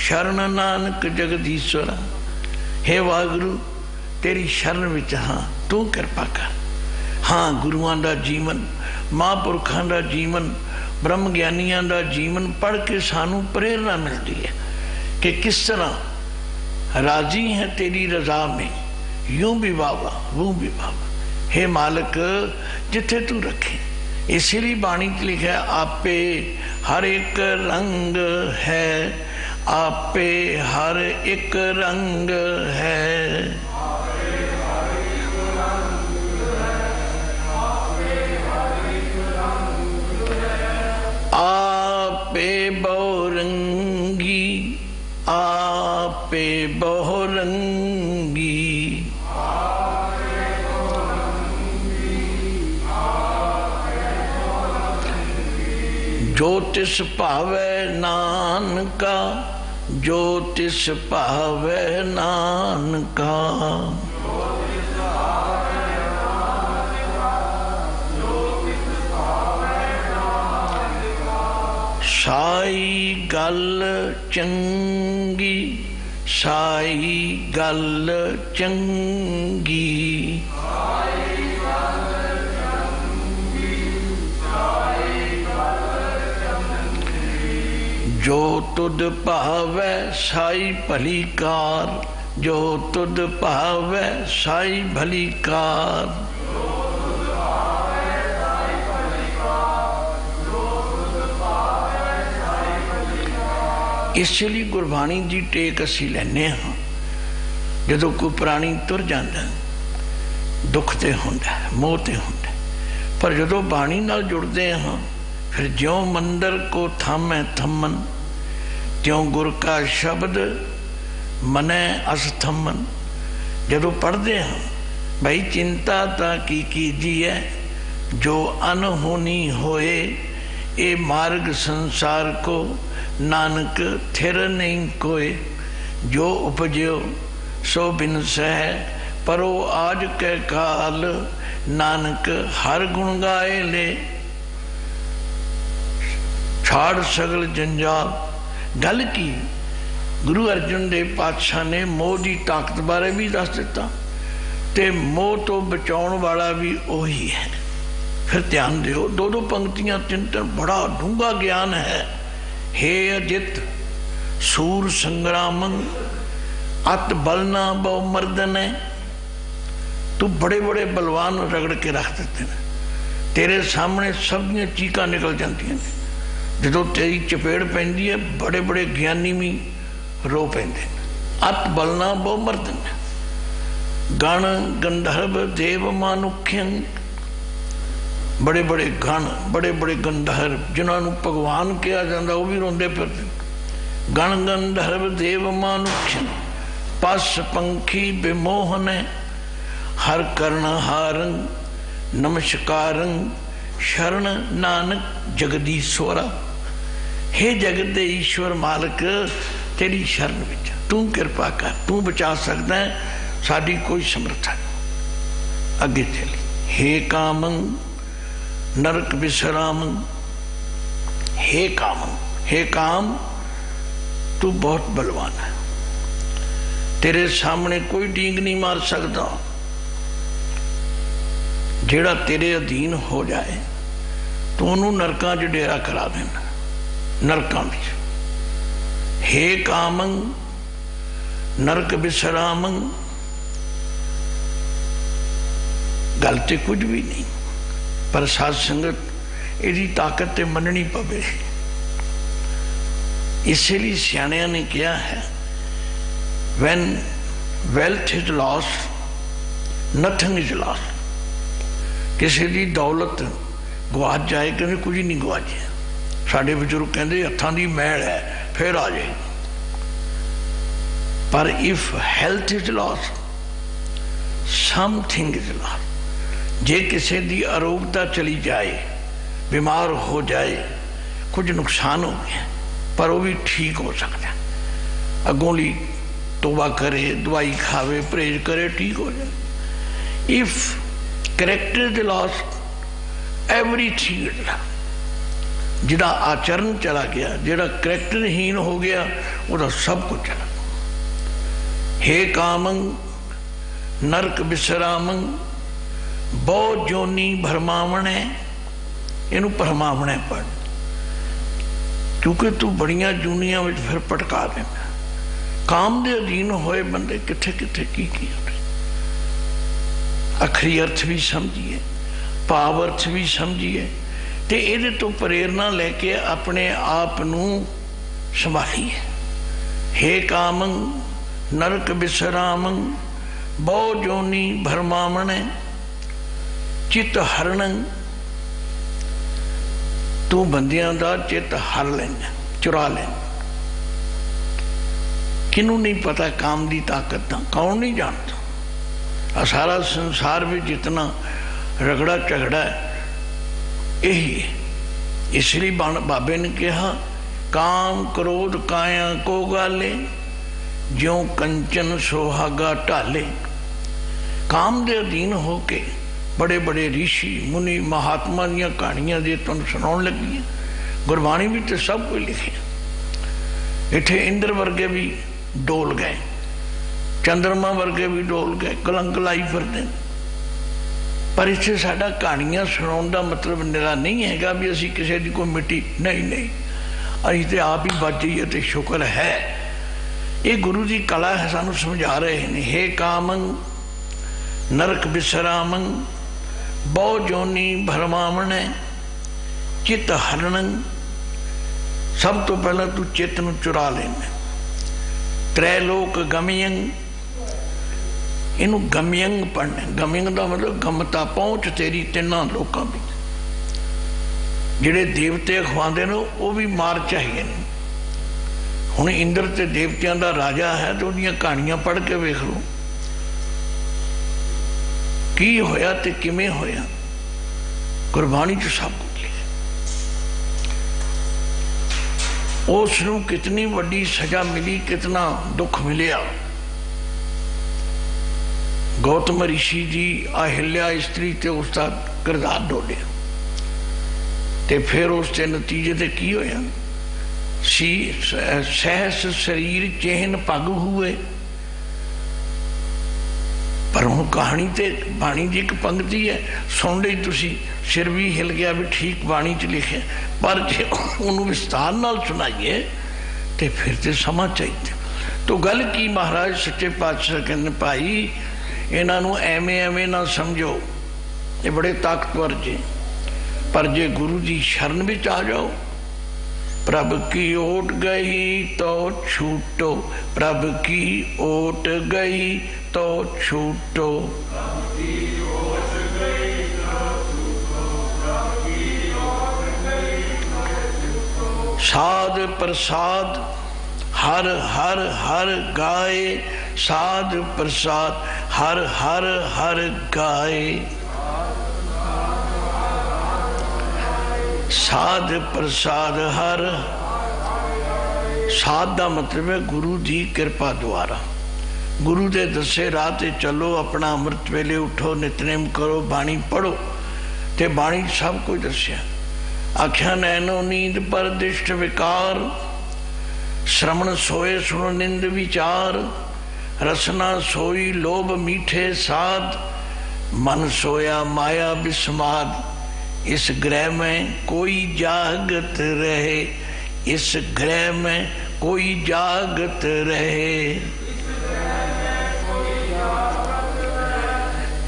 शरण नानक जगदीश्वर। हे वाहिगुरु तेरी शरण विच हाँ, तू कृपा कर। हाँ गुरुआं दा जीवन, महापुरखों का जीवन, ब्रह्म ज्ञानियों का जीवन पढ़ के सानू प्रेरणा मिलती है कि किस तरह राजी है तेरी रजा में, यूं भी बाबा वो भी बाबा। हे मालिक जिथे तू रखे। इसीलिए बाणी च लिखा आपे हर एक रंग है। आपे हर एक रंग है। आपे बहुरंगी। आपे बहुरंगी। जो तिस भावे नानका। जो तिस भावे नानका। साई गल चंगी, साई गल चंगी, जो तुद भावै साई भली कार, जो तुद भावै साई भली कार। इसलिए गुरबाणी की टेक असी लैने हाँ। जो कोई प्राणी तुर जाता दुख तो होंदा, मोह तो होंदा, पर जो बाणी नाल जुड़ते हाँ फिर ज्यों मंदिर को थामै थमन, त्यों गुर का शब्द मनै अस थमन। जो पढ़ते हाँ भाई चिंता ता की कीजिए, जो अनहोनी होए, ये मार्ग संसार को नानक थिर नहीं कोय। जो उपजो सो बिनसै, परो आज के काल, नानक हर गुण गाए ले। छाड़ सगल जंजाल। गल की गुरु अर्जन देव पातशाह ने मोह की ताकत बारे भी दस दिता, ते मोह तो बचाउण वाला भी वही है। फिर ध्यान दिओ, दो दो पंक्तियां तीन तीन, बड़ा डूंगा ज्ञान है। हे अजित सूर संग्रामं, अत बलना बहु मर्दन है। तू बड़े बड़े बलवान रगड़ के रख देते हैं, तेरे सामने सब दी चीकां निकल जाती हैं। जो तेरी चपेड़ पैंदी है बड़े बड़े ज्ञानी भी रो पैंदे। अत बलना बहु मर्दन है। गण गंधर्व देव मानुख्यं, बड़े बड़े गण, बड़े बड़े गंधर्व जिन्होंने भगवान कहा जाता वो भी रोंदे फिरते। गण गंधर्व देव मानुख्यं, पस पंखी विमोहन, हर कर्ण हारं नमस्कारं, शरण नानक जगदीश्वरा। हे जगत दे ईश्वर मालक, तेरी शरण विच तू कृपा कर, तू बचा सकता है, साडी कोई समर्था नहीं। अगे चली। हे कामं नरक विश्रामं, हे कामं, हे काम तू बहुत बलवान है, तेरे सामने कोई डींग नहीं मार सकता। जेड़ा तेरे अधीन हो जाए तो उन्होंने नरकां च डेरा करा देना, नरकां विच। हे कामं नरक विश्रामं, गल ते कुछ भी नहीं, पर साध संगत इसकी ताकत ते मननी पवे। इसलिए सियाणियां ने कहा है, when wealth is lost, nothing is lost। किसी की दौलत गवाच जाए कहते कुछ नहीं गवाचे। साढ़े बजुर्ग कहते हथां की मैल है फिर आ जाए। पर if health is lost, something is lost. जे किसी की अरोगता चली जाए, बीमार हो जाए, कुछ नुकसान हो गया, पर वो भी ठीक हो सकता है। अगों ली तोबा करे, दवाई खावे, परहेज करे, ठीक हो जाए। If character is lost, everything is lost. जिहड़ा आचरण चला गया, जिहड़ा करैक्टरहीन हो गया, वह सब कुछ चला। हे कामं नरक विश्रामं, बहु जोनी भरमावणे, इनू भरमावणे पढ़, क्योंकि तू बड़िया जूनिया में फिर पटका देना। काम के अधीन होए बंदे किथे किथे की होते। अखरी अर्थ भी समझिए, भाव अर्थ भी समझिए, तो ये तो प्रेरणा लैके अपने आप नू संभालीए। हे कामं नरक विश्रामं, बहु जोनी भरमावणे, चित हरणं, तू बंदियां दा चित हर लेना, चुरा लेना। किनू नहीं पता काम की ताकत का, कौन नहीं जानता। सारा संसार में जितना रगड़ा झगड़ा है यही है। इसलिए बाबे ने कहा, काम क्रोध काया को गाले, ज्यों कंचन सोहागा ढाले। काम के अधीन होके बड़े बड़े ऋषि मुनि महात्मा दी कहानियां जे तुहानूं सुनाउण लगी। गुरबाणी भी तो सब कुछ लिखे। इत्थे इंद्र वर्गे भी डोल गए, चंद्रमा वर्गे भी डोल गए, कलंक लाई फिरते। पर इत्थे साडा कहानियां सुनाउण दा मतलब निरा नहीं हैगा भी असीं किसी दी कोई मिट्टी नहीं नहीं, असीं ते आप ही बच जाइए तो शुक्र है। ये गुरु की कला है, सानू समझा रहे हैं। हे कामंग नरक बिसरामंग बहु जोनी भरमावण चित हरणंग। सब तो पहला तू चित नूं चुरा लेना। त्रैलोक गमयंग, इनू गमयंग पढ़ना। गमयंग का मतलब गमता पहुँच तेरी तिना लोगों की। जिहड़े देवते अखवांदे ने वो भी मार चाहिए। हुण इंद्र ते देवतियां दा राजा है तो उहदियां कहानियां पढ़ के वेख लो की होया ते किवें होया। गुरबाणी च सब कुछ लिखिआ। उसनूं कितनी वड्डी सजा मिली, कितना दुख मिलिया। गौतम ऋषि जी अहिल्या स्त्री ते उसका किरदार डोलिया ते फिर उसके नतीजे ते की होया। सहस शरीर चेहन पग हुए। पर हुण कहानी ते बाणी की एक पंक्ति है, सुन ली तुसी, सिर भी हिल गया भी ठीक बाणी च लिखे। पर जे उन्होंने विस्तार नाल सुनाइए तो फिर तो समा चाहिए। तो गल की महाराज सच्चे पातशाह कहते भाई इन्हों एवें एवें ना समझो, ये बड़े ताकतवर जे। पर जे गुरु जी शरण में आ जाओ, प्रभ की ओट गई तो छूटो, प्रभ की ओट गई तो छूटो। साध प्रसाद हर हर हर गाए, साध प्रसाद हर हर हर गाए। साध प्रसाद हर, साध का मतलब है गुरु की कृपा द्वारा। गुरु के दसे राह ते चलो, अपना अमृत वेले उठो, नितनेम करो, बाणी पढ़ो। ते बाणी सब कुछ दसिया। आख्या नैनो नींद पर दिष्ट विकार, श्रवण सोए सुन निंद विचार। रसना सोई लोभ मीठे साध, मन सोया माया विस्माद। इस ग्रह में कोई जागत रहे, इस ग्रह में कोई जागत रहे।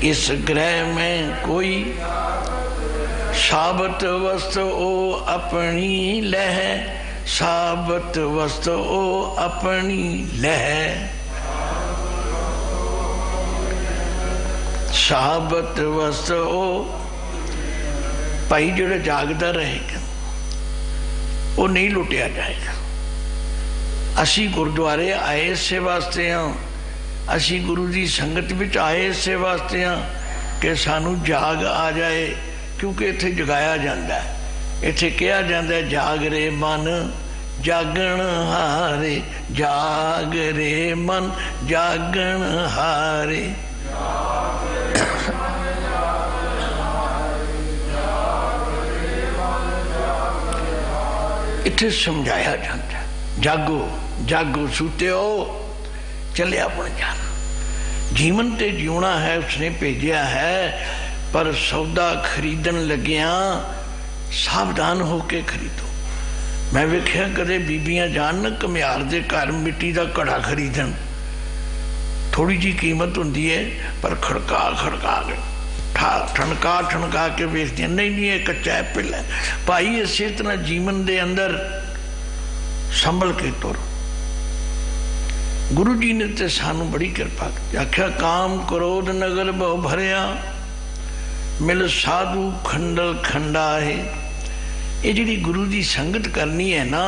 इस ग्रह में कोई साबत वस्त ओ अपनी लह, साबत वस्त ओ अपनी लह। साबत वस्त ओ भाई जो जागता रहेगा वो नहीं लुटिया जाएगा। असी गुरुद्वारे आए इसे वास्ते हाँ, असी गुरु की संगत में आए इसे वास्ते हाँ कि सानू जाग आ जाए। क्योंकि इत्थे जगाया जाता है, इत्थे कहा जाता है जाग रे मन जागण हारे, जाग रे मन जागण हारे। इत्थे समझाया जाता है जागो जागो सूते हो, चले अपने जाना। जीवन ते जीवना है, उसने भेजा है। पर सौदा खरीदन लगिया सावधान होके खरीदो। मैं वेख्या कदे बीबियां जान न घमियार दे घर मिट्टी का घड़ा खरीदन, थोड़ी जी कीमत होंदी है पर खड़का खड़का के ठनका ठनका के वेचदियां, नहीं नहीं ये कच्चा एप्पल है। भाई इसे तरह जीवन दे अंदर संभल के तुर। गुरु जी ने तो सानू बड़ी कृपा की। आख्या काम क्रोध नगर बहु भरिया, मिल साधु खंडल खंडा है। ये जी गुरु की संगत करनी है ना,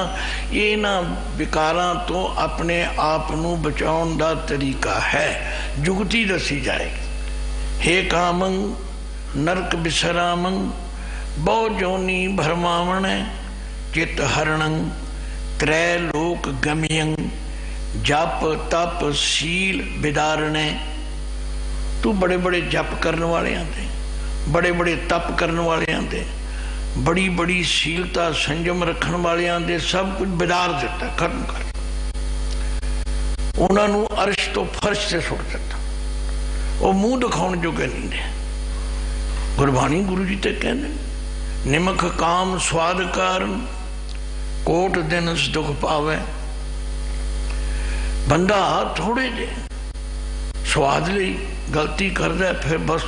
ये ना विकारां तो अपने आप नू बचाउण दा तरीका है। जुगती दसी जाएगी। हे कामंग नरक बिसरामंग बहु जोनी भरमावण, चित हरणंग त्रैलोक गमयंग। जप तप शील बिदारणे। तू बड़े बड़े जप करने वाले आते, बड़े बड़े तप करने वाले आते, बड़ी बड़ी शीलता संयम रखण वालियां दे सब कुछ बिदार दिता, खत्म कर उन्होंने अर्श तो फर्श से सुट दिता। वो मूँह दिखाने जोगे नहीं ने। गुरबाणी गुरु जी तो कहते निमक काम स्वाद कारण कोट दिन दुख पावे। बंदा थोड़े जे स्वाद ਲਈ गलती करता फिर बस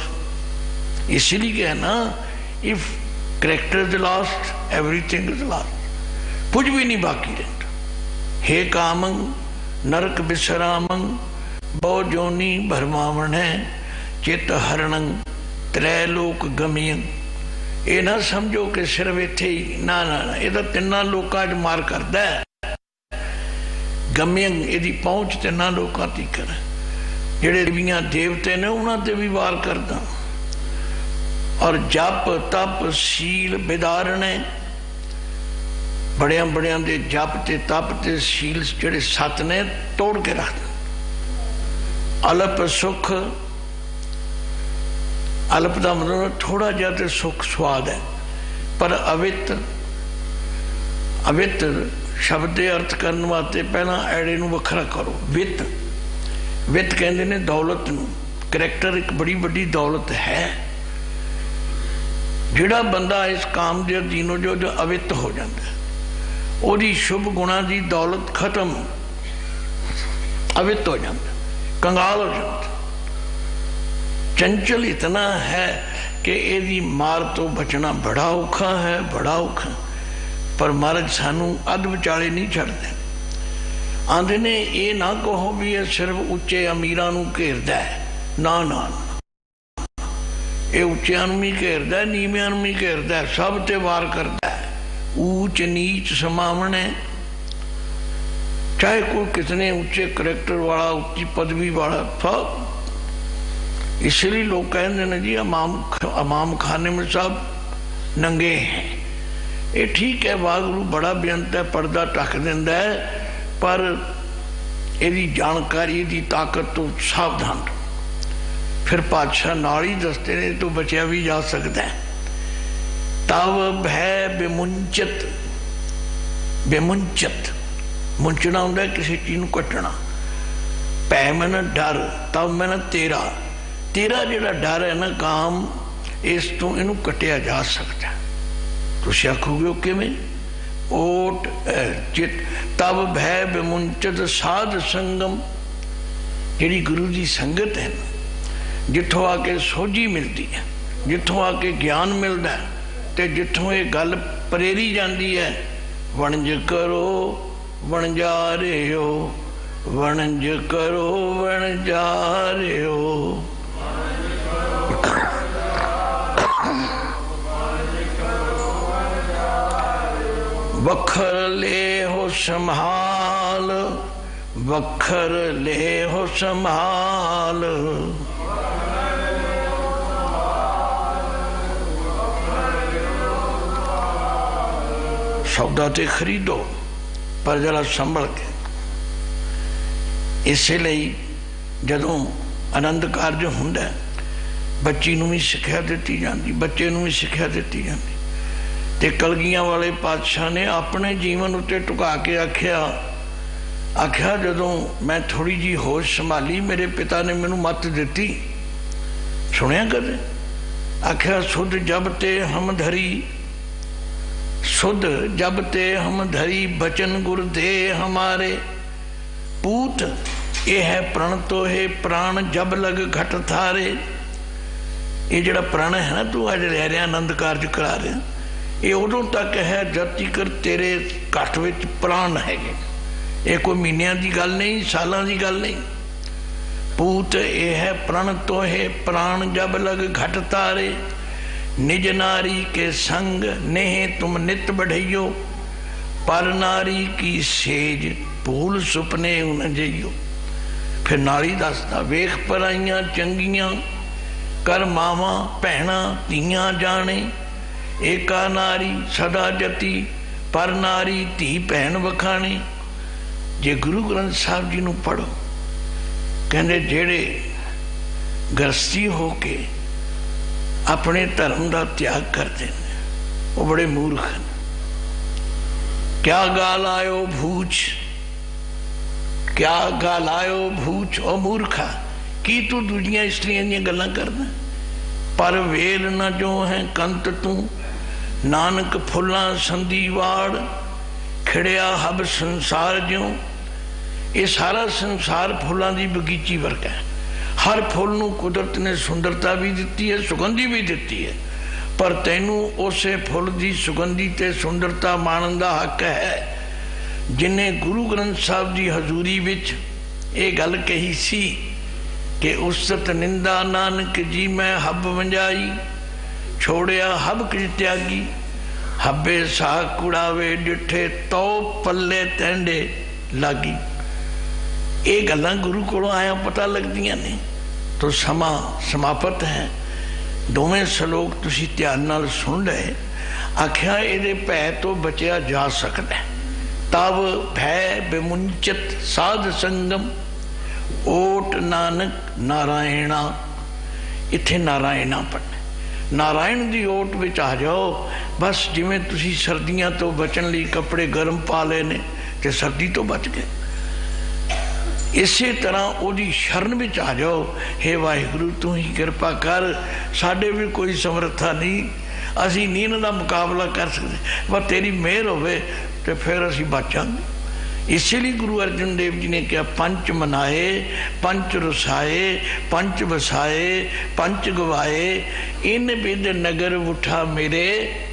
इसलिए कहना if character is last everything is last, कुछ भी नहीं बाकी रहता। हे कामंग नरक विश्रामंग बहु जोनी भरमावण है चित हरणंग त्रैलोक गमियंग। ये ना समझो कि सिर्फ इत्थे ही, ना ना ना, ये तो तिना लोकां च मार करदा है। गमियंग इहदी पहुंच तिना लोकां तक, जिहड़े देवियां देवते ने उन्हां ते भी वार करदा। और जप तप शील बिदारणे, बड़िया बड़िया दे जप ते तप ते शील जिहड़े सत ने तोड़ के रख। अलप सुख, अलप का मतलब थोड़ा जिहा ते सुख स्वाद है, पर अवित अवित शब्द के अर्थ करने वास्ते पहला ऐड़े नूं वखरा करो। वित वित कहते ने दौलत नूं। करैक्टर एक बड़ी बड़ी दौलत है। जिहड़ा बंदा इस काम के अधीन हो जो अवित हो जाता है, ਉਹਦੀ शुभ गुणा की दौलत खत्म, अवित हो जाता, कंगाल हो जाता। चंचल इतना है कि यदि मार तो बचना बड़ा औखा है, बड़ा औखा। पर महाराज सानू अध विचाले नहीं छड्डदे। आंदे ने ये ना कहो भी ये सिर्फ उच्चे अमीरां नूं घेरदा है, ना ना, ये उच्चियां नूं भी घेरदा है, नीवियां नूं भी घेरदा है, सब ते वार करदा है। ऊच नीच समावणे, चाहे कोई कितने ऊंचे करैक्टर वाला, ऊंची पदवी वाला, सब। इसलिए लोग कहते हैं जी अमाम खाने में सब नंगे हैं। ये ठीक है, वागुरू बड़ा बेअंत है, पर्दा ढक दिंदा है, पर यदि जानकारी दी ताकत तो सावधान। फिर पातशाह नाल ही दसते ने तो बचिया भी जा सकता है। तब भय बेमुंचत, बेमुंचत मुंचना होंगे किसी चीज़ को कटना। पै मैंने डर, तब मैंने तेरा, तेरा जिहड़ा डर है ना काम, इस तो इनू कटिया जा सकता है। तुसीं आखोगे किवें? ओट चित तब भय बेमुंचत साध संगम, जिहड़ी गुरु की संगत है ना, जिथों आके सोझी मिलती है, जिथों आके ज्ञान मिलता है, तो जिथों ये गल प्रेरी जाती है, वणज करो वणजारियो, वणज करो वणजारियो। वखर ले हो संभाल, वखर ले हो संभाल। सौदा तो खरीदो पर जरा संभल के। इसलिए जदों आनंद कारज हुंदा बच्ची नूं भी सिक्ख्या दित्ती जाती, बच्चे नूं भी सिक्ख्या दित्ती जाती। ते कलगियां वाले पातशाह ने अपने जीवन उत्ते टुका के आख्या जदों मैं थोड़ी जी होश संभाली, मेरे पिता ने मैनू मत दित्ती। सुनिया कदे? आख्या सुध जब ते हम धरी, सुध जब ते हम धरी, बचन गुर दे हमारे। पूत ये है प्रण तो है प्राण जब लग घट थारे। ये जड़ा प्रण है ना तू अज रह रहा आनंद कारज करा रहा, ये उदों तक है जब तक तेरे घट विच प्राण है। ये कोई महीनों की गल नहीं, सालों की गल नहीं। पूत ये है प्रण तो है प्राण जब लग घट तारे। निज नारी के संग नेह तुम नित बढ़इयो, पर नारी की सेज भूल सुपने उन जइयो। फिर नारी दसदा वेख पराइयां चंगियां, कर मावा भैणा धीयां जाने। एका नारी सदा जती, पर नारी धी भैन वखाणी। जे गुरु ग्रंथ साहब जी नूं पढ़ो, कहंदे जेड़े गृहस्थी हो के अपने धर्म का त्याग करते हैं, वो बड़े मूर्ख हैं। क्या गाल आयो भूच, क्या गाल आयो भूच, ओ मूर्खा की तू दूजियां इस्त्रियां दी गल्लां करदा। पर वेल न जो है कंत तू, नानक फुल्लां संधी वाड़, खिड़िया हब संसार ज्यों। ये सारा संसार फुल्लां दी बगीची वर्गा है। हर फुल नूं कुदरत ने सुंदरता भी दिती है, सुगंधी भी दिती है, पर तैनू उसे फुल दी सुगंधी ते सुंदरता माणन दा हक है जिन्हें गुरु ग्रंथ साहब की हजूरी विच ये गल कही सी कि उस्तत निंदा नानक जी मैं हब वंजाई, छोड़िया हब किज त्यागी। हब्बे सा कुड़ावे डिठे तो पल्ले तैंडे लागी। ये गल्लां गुरु कोलों आया पता लगदियां ने। तो समा समाप्त है। दोवें सलोक तुसी ध्यान नाल सुन रहे। आख्या इहदे भै तो बचिया जा सकदा है। तब भय विमुंचत साध संगम, ओट नानक नारायणा। इत्थे नारायणा पढ़ना। नारायण की ओट विच आ जाओ। बस जिवें तुसी सर्दियां तो बचन लई कपड़े गर्म पा ले ने ते सर्दी तो बच गए, इसे तरह ओदी शरण विच आ जाओ। हे वाहिगुरु तू ही कृपा कर, साडे भी कोई समर्था नहीं, असी नहीं इन्हां दा मुकाबला कर सकते, पर तेरी मेहर होवे तो फिर असी बच जांगे। इसलिए गुरु अर्जन देव जी ने कहा पंच मनाए, पंच रुसाए, पंच बसाए, पंच गवाए, इन बिद नगर उठा मेरे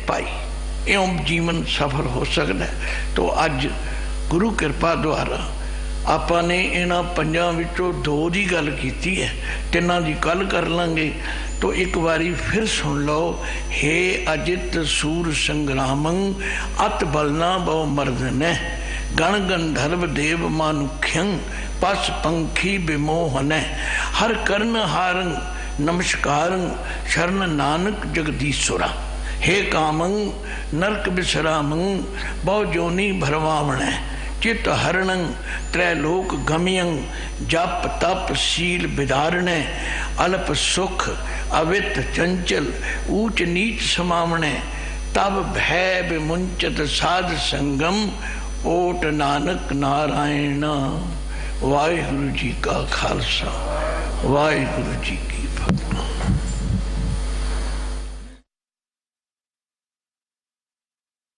पाई। इउं जीवन सफल हो सकता है। तो अज गुरु कृपा द्वारा ਆਪਾਂ ने इन्हां पंजां विचों दो की गल की है, तिन्हां की कल कर लांगे। तो एक बारी फिर सुन लो। हे अजित सूर संग्रामं, अत बलना बहु मर्दन, गण गंधर्व देव मानुख्यं, पस पंखी विमोहन। हर कर्ण हारं नमस्कारं, शरण नानक जगदीश्वरा। हे कामं नरक विश्रामं, बहु जोनी भरवावण। चित हरणं त्रैलोक गम्यं, जप तप शील विधारण। अल्प सुख अवित चंचल, ऊच नीच समावणे। तब भय विमुंचत साध संगम, ओट नानक नारायण। वाहिगुरु जी का खालसा, वाहिगुरु जी की फतेह।